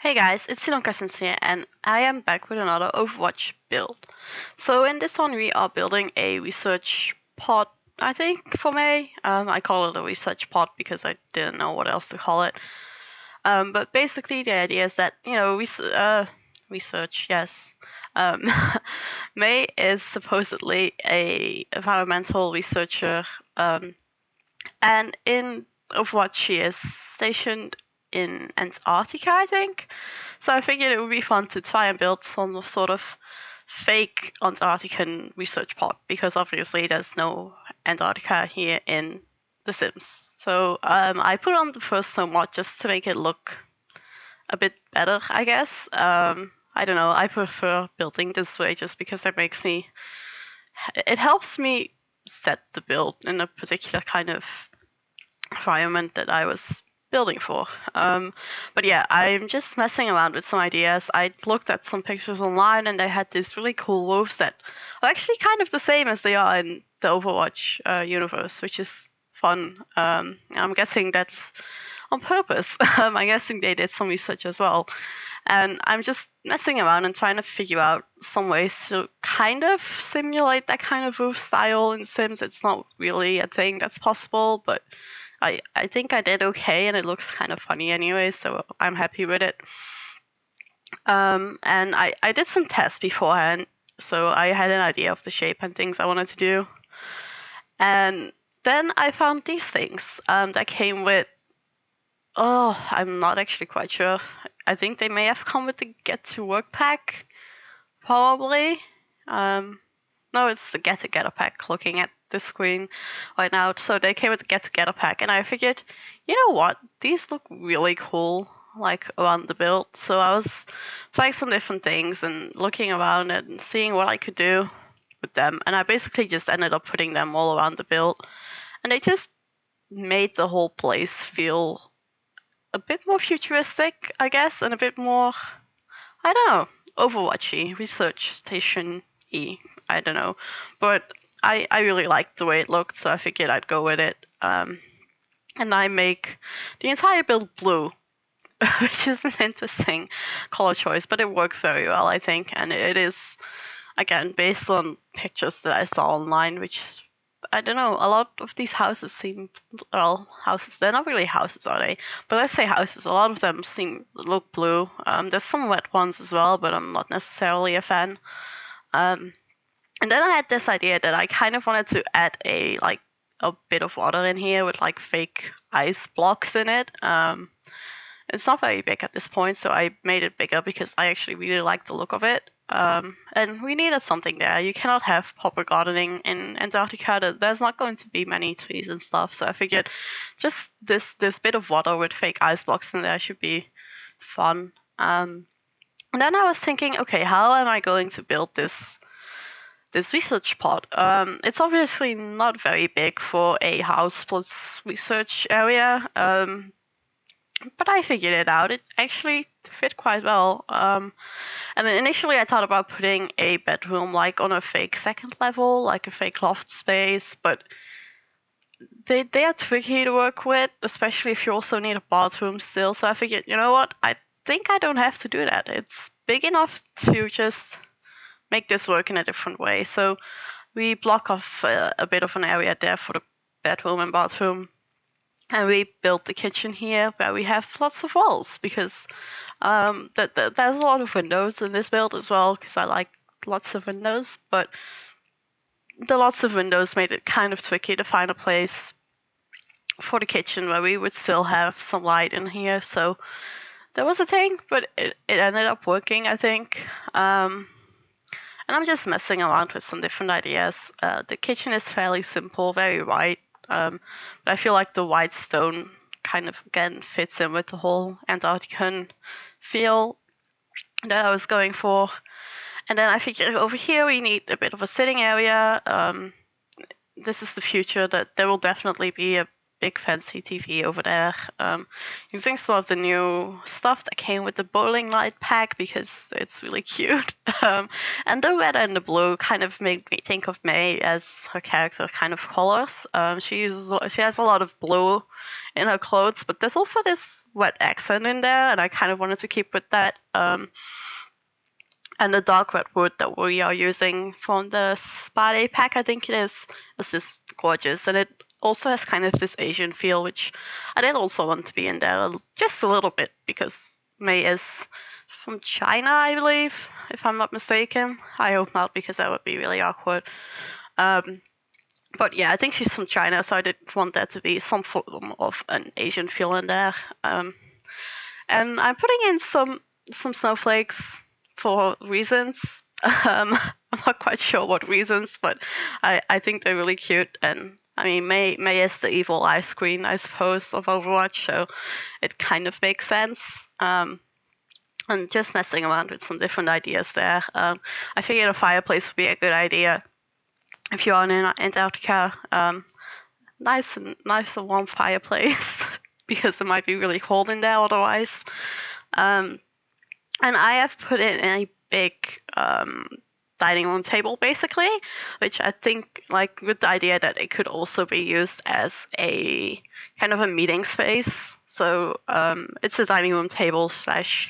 Hey guys, it's IlonkaSims here, and I am back with another Overwatch build. So in this one we are building a research pod, I think, for me. I call it a research pod because I didn't know what else to call it. But basically the idea is that, research, yes. Um, May is supposedly a environmental researcher, and in Overwatch she is stationed in Antarctica, I think. So I figured it would be fun to try and build some sort of fake Antarctican research pod because obviously there's no Antarctica here in The Sims. So I put on the first snow mod just to make it look a bit better, I guess. I don't know. I prefer building this way just because it helps me set the build in a particular kind of environment that I was building for. But yeah, I'm just messing around with some ideas. I looked at some pictures online and they had these really cool roofs that are actually kind of the same as they are in the Overwatch universe, which is fun. I'm guessing that's on purpose. I'm guessing they did some research as well. And I'm just messing around and trying to figure out some ways to kind of simulate that kind of roof style in Sims. It's not really a thing that's possible, but I think I did okay, and it looks kind of funny anyway, so I'm happy with it. And I did some tests beforehand, so I had an idea of the shape and things I wanted to do. And then I found these things that came with, I'm not actually quite sure. I think they may have come with the Get to Work pack, probably. No, it's the Get Together pack, looking at the screen right now. So they came with the Get Together pack, and I figured, you know what? These look really cool, like around the build. So I was trying some different things and looking around and seeing what I could do with them. And I basically just ended up putting them all around the build. And they just made the whole place feel a bit more futuristic, I guess, and a bit more, I don't know, Overwatchy, research station-y, I don't know. But I really liked the way it looked, so I figured I'd go with it. And I make the entire build blue, which is an interesting color choice, but it works very well, I think. And it is, again, based on pictures that I saw online, which, I don't know, a lot of these houses seem, well, houses, they're not really houses, are they? But let's say houses, a lot of them look blue. There's some wet ones as well, but I'm not necessarily a fan. And then I had this idea that I kind of wanted to add a bit of water in here with like fake ice blocks in it. It's not very big at this point, so I made it bigger because I actually really like the look of it. And we needed something there. You cannot have proper gardening in Antarctica. There's not going to be many trees and stuff, so I figured just this bit of water with fake ice blocks in there should be fun. And then I was thinking, okay, how am I going to build this research pod? It's obviously not very big for a house plus research area, but I figured it out. It actually fit quite well. And then initially I thought about putting a bedroom like on a fake second level, like a fake loft space, but they are tricky to work with, especially if you also need a bathroom still. So I figured, you know what? I think I don't have to do that. It's big enough to just make this work in a different way. So we block off a bit of an area there for the bedroom and bathroom. And we built the kitchen here where we have lots of walls because there's a lot of windows in this build as well because I like lots of windows. But the lots of windows made it kind of tricky to find a place for the kitchen where we would still have some light in here. So there was a thing, but it ended up working, I think. And I'm just messing around with some different ideas. The kitchen is fairly simple, very white. But I feel like the white stone kind of, again, fits in with the whole Antarctican feel that I was going for. And then I figured over here we need a bit of a sitting area. This is the future, that there will definitely be a big fancy TV over there, using some of the new stuff that came with the bowling light pack because it's really cute. And the red and the blue kind of made me think of May as her character kind of colors. She has a lot of blue in her clothes, but there's also this red accent in there, and I kind of wanted to keep with that. And the dark red wood that we are using from the Spa Day pack, I think it is just gorgeous. And it also has kind of this Asian feel, which I did also want to be in there just a little bit because May is from China, I believe, if I'm not mistaken. I hope not, because that would be really awkward. But yeah, I think she's from China, so I did want there to be some form of an Asian feel in there. And I'm putting in some snowflakes for reasons. I'm not quite sure what reasons, but I think they're really cute. And I mean, May is the evil ice queen, I suppose, of Overwatch, so it kind of makes sense. And just messing around with some different ideas there. I figured a fireplace would be a good idea if you're in Antarctica. Nice and warm fireplace because it might be really cold in there otherwise. And I have put it in a big dining room table, basically, which I think, like, with the idea that it could also be used as a kind of a meeting space. So it's a dining room table slash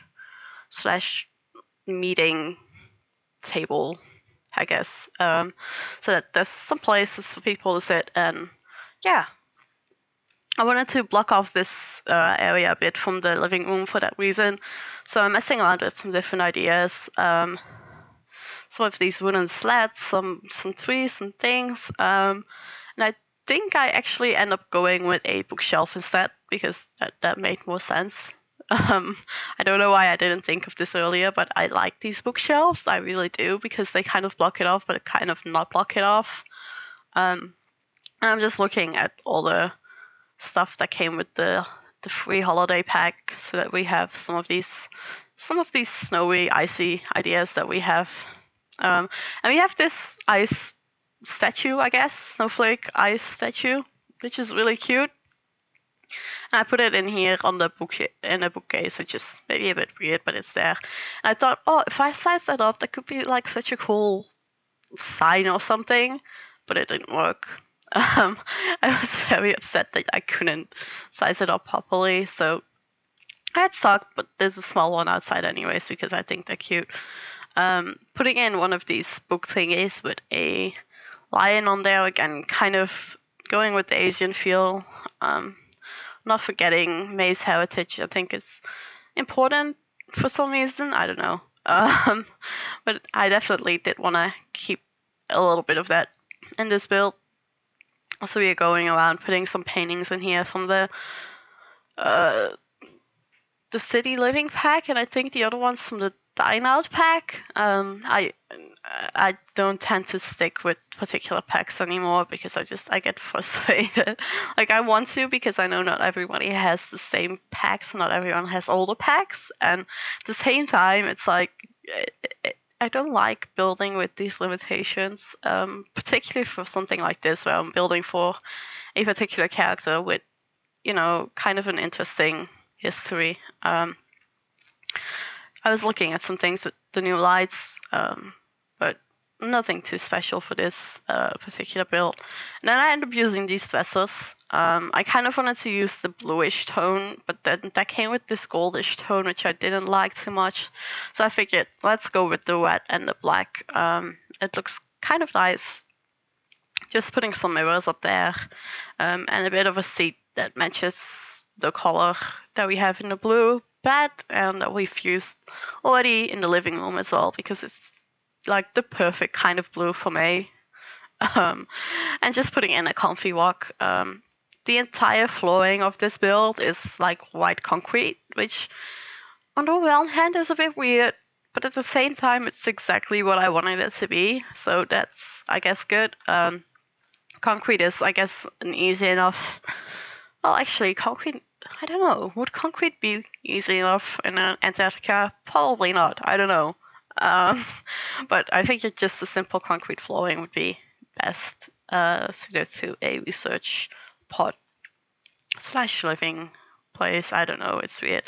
meeting table, I guess. So that there's some places for people to sit, and yeah. I wanted to block off this area a bit from the living room for that reason. So I'm messing around with some different ideas. Some of these wooden slats, some trees and things. And I think I actually end up going with a bookshelf instead because that made more sense. I don't know why I didn't think of this earlier, but I like these bookshelves. I really do, because they kind of block it off, but kind of not block it off. And I'm just looking at all the stuff that came with the free holiday pack, so that we have some of these snowy, icy ideas that we have. And we have this ice statue, I guess, snowflake ice statue, which is really cute. And I put it in here on the bookcase, which is maybe a bit weird, but it's there. And I thought, oh, if I size that up, that could be like such a cool sign or something, but it didn't work. I was very upset that I couldn't size it up properly, so that sucked, but there's a small one outside anyways because I think they're cute. Putting in one of these book thingies with a lion on there, again, kind of going with the Asian feel. Not forgetting May's heritage, I think is important for some reason, I don't know. But I definitely did want to keep a little bit of that in this build. So we are going around putting some paintings in here from the city living pack, and I think the other ones from the dine out pack. I don't tend to stick with particular packs anymore because I get frustrated. Like, I want to, because I know not everybody has the same packs, not everyone has all the packs, and at the same time it's like I don't like building with these limitations, particularly for something like this where I'm building for a particular character with, kind of an interesting history. I was looking at some things with the new lights, but nothing too special for this particular build. And then I ended up using these dressers. I kind of wanted to use the bluish tone, but then that came with this goldish tone, which I didn't like too much. So I figured, let's go with the red and the black. It looks kind of nice. Just putting some mirrors up there, and a bit of a seat that matches the color that we have in the blue bed, and that we've used already in the living room as well, because it's like the perfect kind of blue for me. And just putting in a comfy walk. The entire flooring of this build is like white concrete, which on the one hand is a bit weird, but at the same time it's exactly what I wanted it to be, so that's, I guess, good. Concrete is, I guess, an easy enough... Well, actually, concrete... I don't know. Would concrete be easy enough in Antarctica? Probably not. I don't know. But I think just a simple concrete flooring would be best suited to a research pod. slash living place. I don't know, it's weird.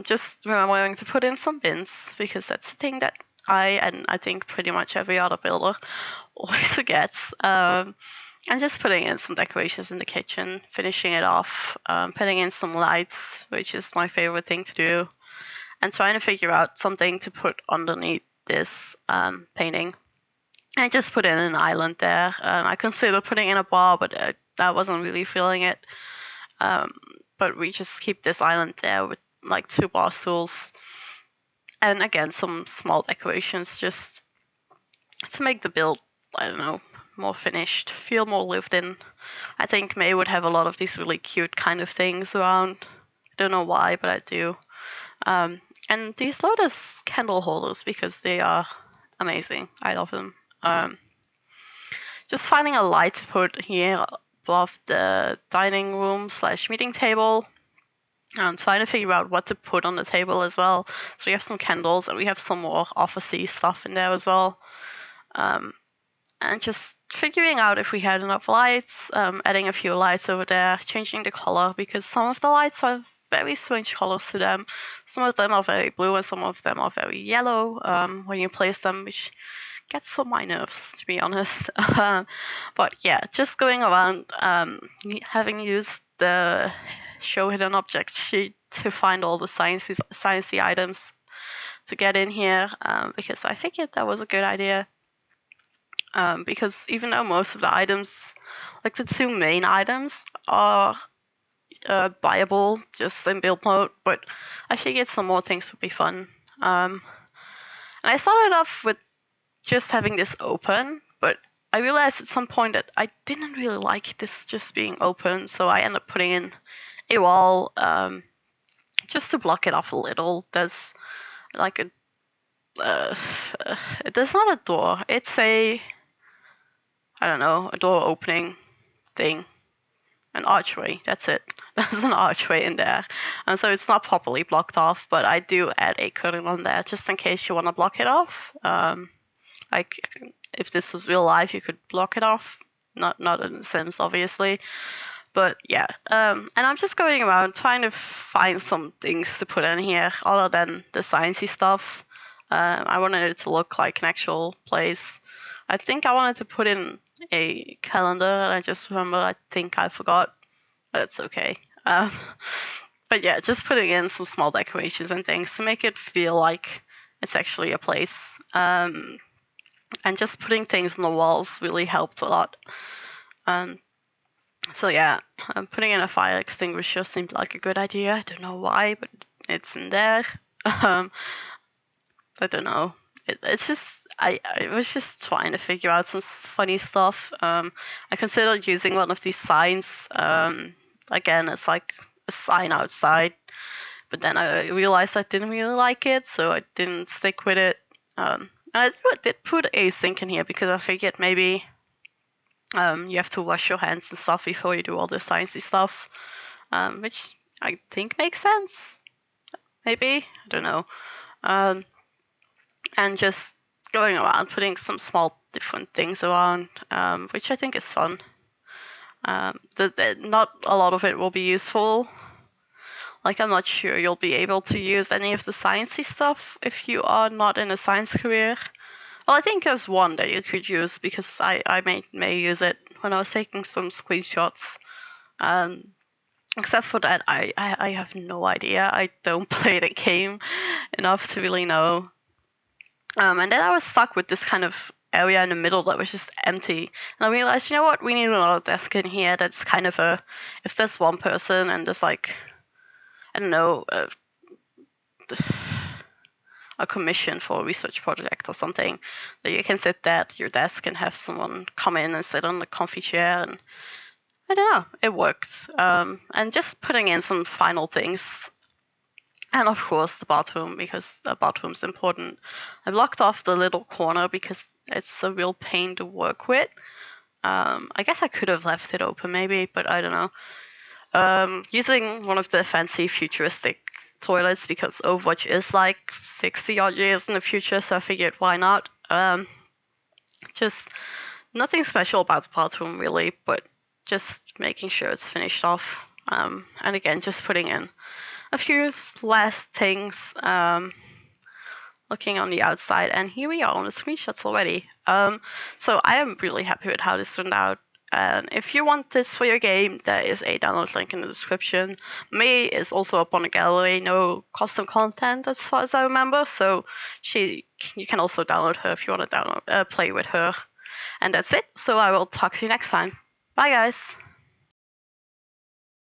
Just remembering to put in some bins, because that's the thing that and I think pretty much every other builder always forgets. And just putting in some decorations in the kitchen, finishing it off, putting in some lights, which is my favorite thing to do, and trying to figure out something to put underneath this painting. I just put in an island there. I considered putting in a bar, but I wasn't really feeling it. But we just keep this island there with like 2 bar stools. And again, some small decorations just to make the build, I don't know, more finished, feel more lived in. I think May would have a lot of these really cute kind of things around. I don't know why, but I do. And these lotus candle holders, because they are amazing. I love them. Just finding a light to put here above the dining room slash meeting table. I'm trying to figure out what to put on the table as well. So we have some candles and we have some more officey stuff in there as well. And just figuring out if we had enough lights, adding a few lights over there, changing the color, because some of the lights have very strange colors to them. Some of them are very blue and some of them are very yellow when you place them, which gets on my nerves, to be honest. But yeah, just going around, having used the show hidden object sheet to find all the sciencey items to get in here, because I figured that was a good idea. Because even though most of the items, like the 2 main items, are buyable just in build mode, but I figured some more things would be fun. And I started off with just having this open, but I realized at some point that I didn't really like this just being open, so I ended up putting in a wall just to block it off a little. There's like there's not a door, it's a door opening thing. An archway, that's it. There's an archway in there. And so it's not properly blocked off, but I do add a curtain on there just in case you want to block it off. Like if this was real life, you could block it off. Not in The Sims, obviously. But yeah, and I'm just going around trying to find some things to put in here other than the sciencey stuff. I wanted it to look like an actual place. I think I wanted to put in a calendar, and I just remember I think I forgot, but it's okay. But yeah, just putting in some small decorations and things to make it feel like it's actually a place. And just putting things on the walls really helped a lot. So yeah, putting in a fire extinguisher seemed like a good idea. I don't know why, but it's in there. I don't know. It's just I was just trying to figure out some funny stuff. I considered using one of these signs. Again, it's like a sign outside, but then I realized I didn't really like it, so I didn't stick with it. And I did put a sink in here because I figured maybe you have to wash your hands and stuff before you do all this sciencey stuff, which I think makes sense. Maybe, I don't know. And just going around putting some small different things around, which I think is fun. Not a lot of it will be useful. Like, I'm not sure you'll be able to use any of the sciencey stuff if you are not in a science career. Well, I think there's one that you could use because I may use it when I was taking some screenshots. Except for that, I have no idea. I don't play the game enough to really know. And then I was stuck with this kind of area in the middle that was just empty. And I realized, you know what, we need another desk in here that's kind of if there's one person and there's like, I don't know, a commission for a research project or something, that you can sit there at your desk and have someone come in and sit on a comfy chair, and I don't know, it worked. And just putting in some final things. And of course the bathroom, because the bathroom's important. I blocked off the little corner because it's a real pain to work with. I guess I could have left it open maybe, but I don't know. Using one of the fancy futuristic toilets because Overwatch is like 60 odd years in the future, so I figured why not. Just nothing special about the bathroom really, but just making sure it's finished off. And again, just putting in a few last things, looking on the outside, and here we are on the screenshots already. So I am really happy with how this turned out. And if you want this for your game, there is a download link in the description. May is also up on the gallery, no custom content as far as I remember, so you can also download her if you want to play with her. And that's it, so I will talk to you next time. Bye guys!